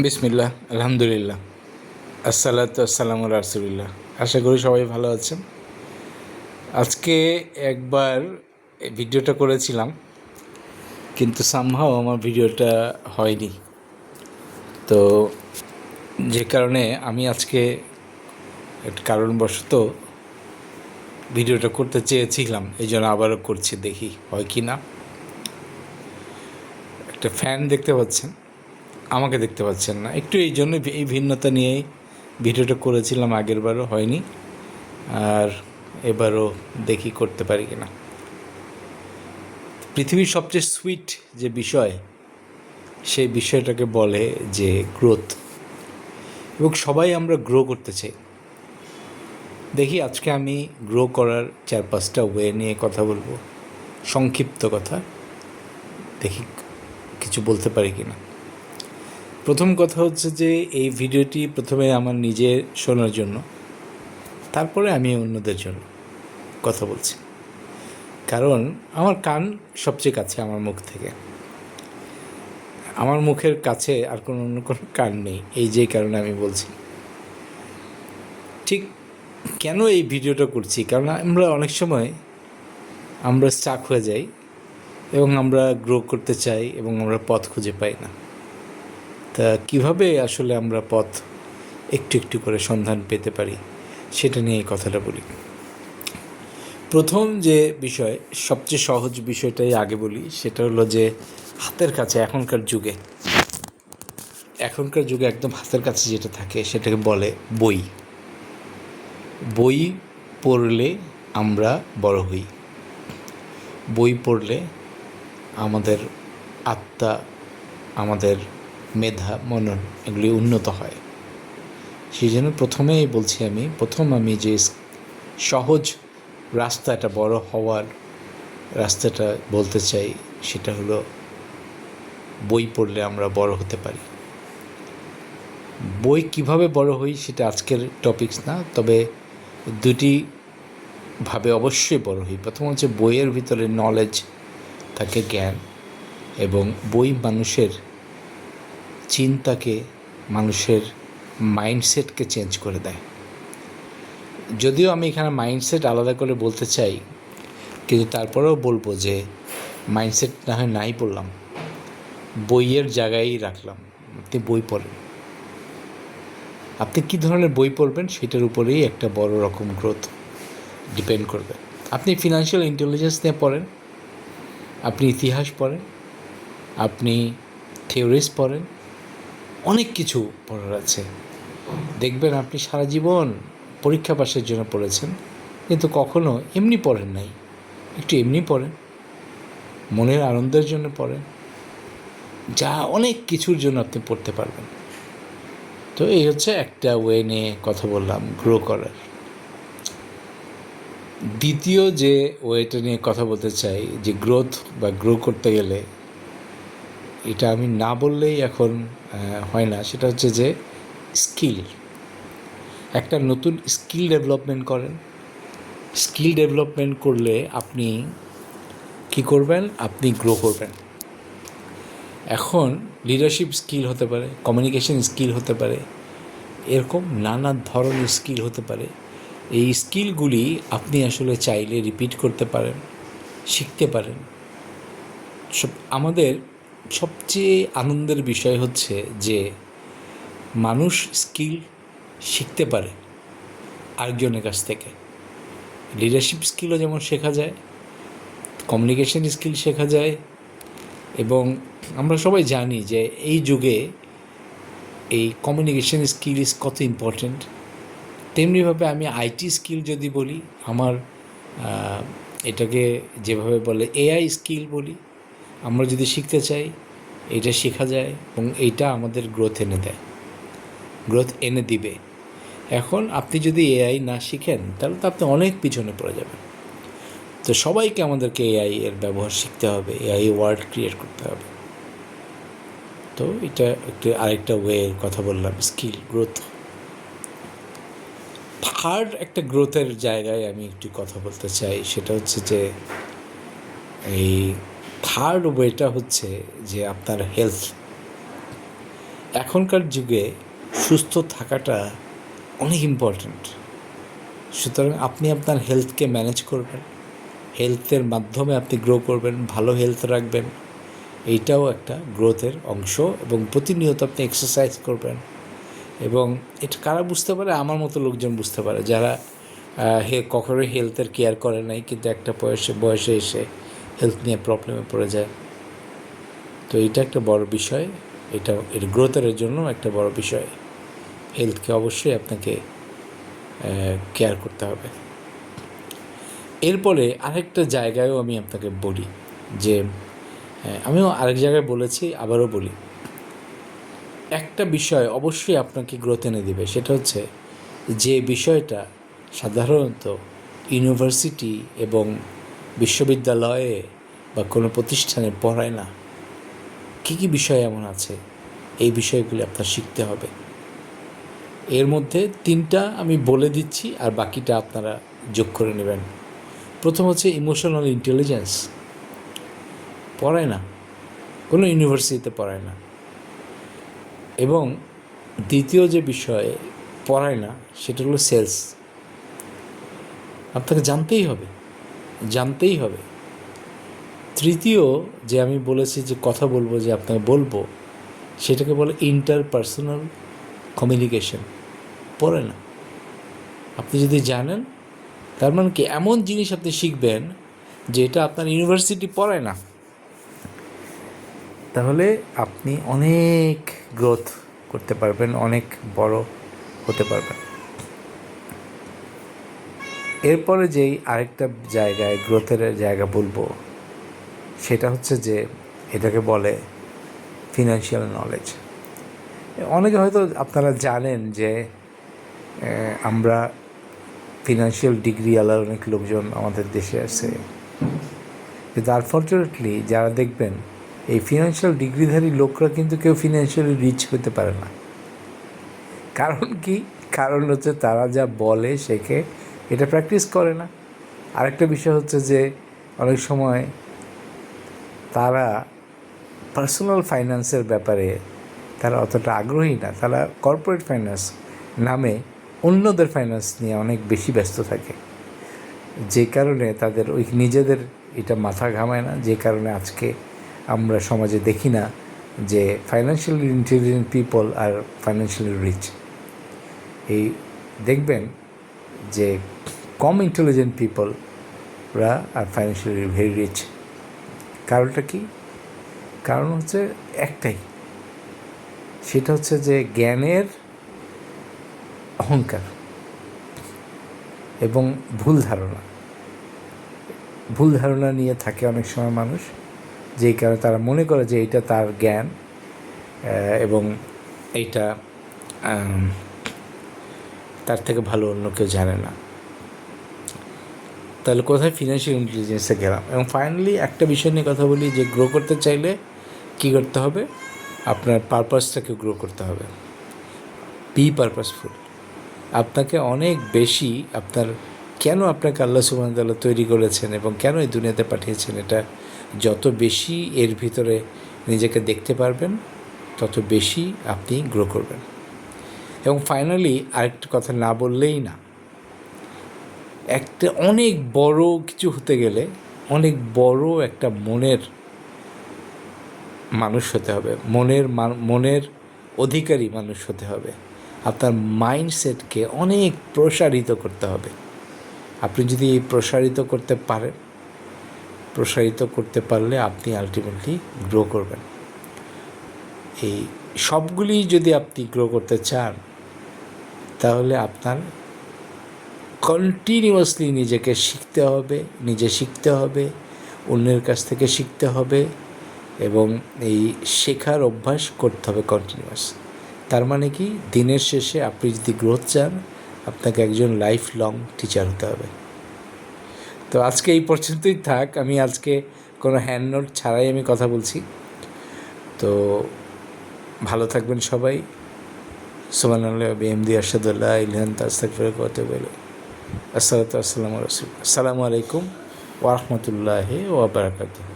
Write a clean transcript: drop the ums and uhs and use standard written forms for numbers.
বিসমিল্লাহ, আলহামদুলিল্লাহ, আসসালাতু আসসালামু আলা রাসূলিল্লাহ। আশা করি সবাই ভালো আছেন। আজকে একবার এই ভিডিওটা করেছিলাম, কিন্তু সামহাও আমার ভিডিওটা হয়নি। তো যে কারণে আমি আজকে একটা কারণবশত ভিডিওটা করতে চেয়েছিলাম, এই জন্য আবারও করছি, দেখি হয় কি না। একটা ফ্যান দেখতে পাচ্ছেন, আমাকে দেখতে পাচ্ছেন না, একটু এই জন্য এই ভিন্নতা নিয়েই ভিডিওটা করেছিলাম। আগের বারও হয়নি, আর এবারও দেখি করতে পারি কিনা। পৃথিবীর সবচেয়ে সুইট যে বিষয়, সেই বিষয়টাকে বলে যে গ্রোথ, এবং সবাই আমরা গ্রো করতে চাই। দেখি আজকে আমি গ্রো করার 4-5টা ওয়ে নিয়ে কথা বলবো, সংক্ষিপ্ত কথা, দেখি কিছু বলতে পারি কিনা। প্রথম কথা হচ্ছে যে এই ভিডিওটি প্রথমে আমার নিজে শোনার জন্য, তারপরে আমি অন্যদের জন্য কথা বলছি। কারণ আমার কান সবচেয়ে কাছে আমার মুখ থেকে, আমার মুখের কাছে আর অন্য কোনো কান নেই, এই যে কারণে আমি বলছি। ঠিক কেন এই ভিডিওটা করছি, কারণ আমরা অনেক সময় আমরা স্টাক হয়ে যাই এবং আমরা গ্রো করতে চাই এবং আমরা পথ খুঁজে পাই না। তা কীভাবে আসলে আমরা পথ একটু একটু করে সন্ধান পেতে পারি, সেটা নিয়ে এই কথাটা বলি। প্রথম যে বিষয়, সবচেয়ে সহজ বিষয়টাই আগে বলি, সেটা হলো যে হাতের কাছে এখনকার যুগে একদম হাতের কাছে যেটা থাকে সেটাকে বলে বই। বই পড়লে আমরা বড় হই, বই পড়লে আমাদের আত্মা, আমাদের মেধা, মনন এগুলি উন্নত হয়। সেই জন্য প্রথমেই বলছি, আমি যে সহজ রাস্তাটা, বড় হওয়ার রাস্তাটা বলতে চাই, সেটা হলো বই পড়লে আমরা বড় হতে পারি। বই কিভাবে বড় হই সেটা আজকের টপিকস না, তবে দুটি ভাবে অবশ্যই বড় হই। প্রথম হচ্ছে বইয়ের ভিতরে নলেজ থাকে, জ্ঞান, এবং বই মানুষের চিন্তাকে, মানুষের মাইন্ডসেটকে চেঞ্জ করে দেয়। যদিও আমি এখানে মাইন্ডসেট আলাদা করে বলতে চাই, কিন্তু তারপরেও বলবো যে মাইন্ডসেট না হয় নাই বললাম, বইয়ের জায়গায় রাখলাম। আপনি বই পড়েন, আপনি কী ধরনের বই পড়বেন সেটার উপরেই একটা বড় রকম গ্রোথ ডিপেন্ড করবে। আপনি ফিনান্সিয়াল ইন্টেলিজেন্স নিয়ে পড়েন, আপনি ইতিহাস পড়েন, আপনি থিওরিজ পড়েন, অনেক কিছু পড়ার আছে। দেখবেন আপনি সারা জীবন পরীক্ষা পাসের জন্য পড়েছেন, কিন্তু কখনো এমনি পড়েন নাই। একটু এমনি পড়েন, মনের আনন্দের জন্য পড়েন, যা অনেক কিছুর জন্য আপনি পড়তে পারবেন। তো এই হচ্ছে একটা ওয়ে নিয়ে কথা বললাম গ্রো করার। দ্বিতীয় যে ওয়েটা নিয়ে কথা বলতে চাই, যে গ্রোথ বা গ্রো করতে গেলে, এটা আমি না বললেই এখন হয় না, সেটা হচ্ছে যে স্কিল। একটা নতুন স্কিল ডেভেলপমেন্ট করেন। স্কিল ডেভেলপমেন্ট করলে আপনি কি করবেন, আপনি গ্রো করবেন। এখন লিডারশিপ স্কিল হতে পারে, কমিউনিকেশন স্কিল হতে পারে, এরকম নানা ধরনের স্কিল হতে পারে। এই স্কিলগুলি আপনি আসলে চাইলে রিপিট করতে পারেন, শিখতে পারেন। আমাদের সবচেয়ে আনন্দের বিষয় হচ্ছে যে মানুষ স্কিল শিখতে পারে আরেকজনের কাছ থেকে। লিডারশিপ স্কিলও যেমন শেখা যায়, কমিউনিকেশন স্কিল শেখা যায়, এবং আমরা সবাই জানি যে এই যুগে এই কমিউনিকেশন স্কিল কত ইম্পর্ট্যান্ট। তেমনিভাবে আমি আইটি স্কিল যদি বলি, আমার এটাকে যেভাবে বলে এআই স্কিল বলি, আমরা যদি শিখতে চাই এটা শেখা যায়, এবং এইটা আমাদের গ্রোথ এনে দিবে। এখন আপনি যদি এআই না শিখেন, তাহলে তো আপনি অনেক পিছনে পড়ে যাবেন। তো সবাইকে আমাদেরকে এআই এর ব্যবহার শিখতে হবে, এআই ওয়ার্ড ক্রিয়েট করতে হবে। তো এটা আরেকটা ওয়ের কথা বললাম, স্কিল গ্রোথ। থার্ড একটা গ্রোথের জায়গায় আমি একটু কথা বলতে চাই, সেটা হচ্ছে যে এই থার্ড ওয়েটা হচ্ছে যে আপনার হেলথ। এখনকার যুগে সুস্থ থাকাটা অনেক ইম্পর্ট্যান্ট। সুতরাং আপনি আপনার হেলথকে ম্যানেজ করবেন, হেলথের মাধ্যমে আপনি গ্রো করবেন, ভালো হেলথ রাখবেন, এইটাও একটা গ্রোথের অংশ। এবং প্রতিনিয়ত আপনি এক্সারসাইজ করবেন। এবং এটা কারা বুঝতে পারে? আমার মতো লোকজন বুঝতে পারে, যারা কখনোই হেলথের কেয়ার করে নাই, কিন্তু একটা বয়সে এসে হেলথ নিয়ে প্রবলেমে পড়ে যায়। তো এটা একটা বড় বিষয়, এর গ্রোথের জন্য একটা বড় বিষয়। হেলথকে অবশ্যই আপনাকে কেয়ার করতে হবে। এরপরে আরেকটা জায়গায়ও আমি আপনাকে বলি যে, আমিও আরেক জায়গায় বলেছি, আবারও বলি, একটা বিষয় অবশ্যই আপনাকে গ্রোথ এনে দেবে। সেটা হচ্ছে যে বিষয়টা সাধারণত ইউনিভার্সিটি এবং বিশ্ববিদ্যালয়ে বা কোনো প্রতিষ্ঠানে পড়ায় না। কী কী বিষয় এমন আছে, এই বিষয়গুলি আপনার শিখতে হবে। এর মধ্যে 3টা আমি বলে দিচ্ছি, আর বাকিটা আপনারা যোগ করে নেবেন। প্রথম হচ্ছে ইমোশনাল ইন্টেলিজেন্স, পড়ায় না, কোনো ইউনিভার্সিটিতে পড়ায় না। এবং দ্বিতীয় যে বিষয় পড়ায় না, সেটা হলো সেলস। আপনাকে জানতেই হবে। তৃতীয় যে আমি বলেছি যে কথা বলবো, যে আপনাকে বলবো, সেটাকে বলে ইন্টারপার্সোনাল কমিউনিকেশন, পড়ে না। আপনি যদি জানেন, তার মানে কি, এমন জিনিস আপনি শিখবেন যেটা আপনার ইউনিভার্সিটি পড়ায় না। তাহলে আপনি অনেক গ্রোথ করতে পারবেন, অনেক বড় হতে পারবেন। এরপরে যেই আরেকটা জায়গায় গ্রোথের জায়গা বলবো, সেটা হচ্ছে যে এটাকে বলে ফিনান্সিয়াল নলেজ। অনেকে হয়তো আপনারা জানেন যে আমরা ফিনান্সিয়াল ডিগ্রিওয়ালা অনেক লোকজন আমাদের দেশে আছে, কিন্তু আনফর্চুনেটলি যারা দেখবেন এই ফিনান্সিয়াল ডিগ্রিধারী লোকরা কিন্তু কেউ ফিনান্সিয়ালি রিচ হতে পারে না। কারণ কি? কারণ হচ্ছে তারা যা বলে শেখে, এটা প্র্যাকটিস করে না। আরেকটা বিষয় হচ্ছে যে অনেক সময় তারা পার্সোনাল ফাইন্যান্সের ব্যাপারে তারা অতটা আগ্রহী না। তারা কর্পোরেট ফাইন্যান্স নামে অন্যদের ফাইন্যান্স নিয়ে অনেক বেশি ব্যস্ত থাকে, যে কারণে তাদের ওই নিজেদের এটা মাথা ঘামায় না। যে কারণে আজকে আমরা সমাজে দেখি না যে ফাইন্যান্সিয়ালি ইন্টেলিজেন্ট পিপল আর ফাইন্যান্সিয়ালি রিচ। এই দেখবেন যে কম ইন্টেলিজেন্ট পিপলরা আর ফাইন্যান্সিয়ালি ভেরি রিচ। কারণটা কি? কারণ হচ্ছে একটাই, সেটা হচ্ছে যে জ্ঞানের অহংকার এবং ভুল ধারণা নিয়ে থাকে অনেক সময় মানুষ, যেই কারণে তারা মনে করে যে এইটা তার জ্ঞান এবং এইটা তার থেকে ভালো অন্য কেউ জানে না। তাহলে কোথায় ফিনান্সিয়াল ইন্টেলিজেন্সে গেলাম। এবং ফাইনালি একটা বিষয় নিয়ে কথা বলি, যে গ্রো করতে চাইলে কী করতে হবে? আপনার পারপাসটাকে গ্রো করতে হবে। Be purposeful. আপনাকে অনেক বেশি কেন আপনাকে আল্লাহ সুবহানাহু ওয়া তাআলা তৈরি করেছেন এবং কেন এই দুনিয়াতে পাঠিয়েছেন, এটা যত বেশি এর ভিতরে নিজেকে দেখতে পারবেন, তত বেশি আপনি গ্রো করবেন। এবং ফাইনালি আরেকটা কথা না বললেই না, একটা অনেক বড় কিছু হতে গেলে অনেক বড় একটা মনের মানুষ হতে হবে, মনের অধিকারী মানুষ হতে হবে। আপনার মাইন্ডসেটকে অনেক প্রসারিত করতে হবে। আপনি যদি এই প্রসারিত করতে পারলে আপনি আলটিমেটলি গ্রো করবেন। এই সবগুলি যদি আপনি গ্রো করতে চান, তাহলে আপনার কন্টিনিউয়াসলি নিজে শিখতে হবে, অন্যের কাছ থেকে শিখতে হবে, এবং এই শেখার অভ্যাস করতে হবে কন্টিনিউয়াস। তার মানে কি, দিনের শেষে আপনি যদি গ্রোথ চান, আপনাকে একজন লাইফ লং টিচার হতে হবে। তো আজকে এই পর্যন্তই থাক। আমি আজকে কোনো হ্যান্ড নোট ছাড়াই আমি কথা বলছি। তো ভালো থাকবেন সবাই। সুবহানাল্লাহ বিহামদি আশহাদু আল্লা ইলাহা ইল্লা আনতা আস্তাগফিরুকা ওয়া আতুবু ইলাইক। আসসালামু আলাইকুম ওয়া রাহমাতুল্লাহি ওয়া বারাকাতুহু।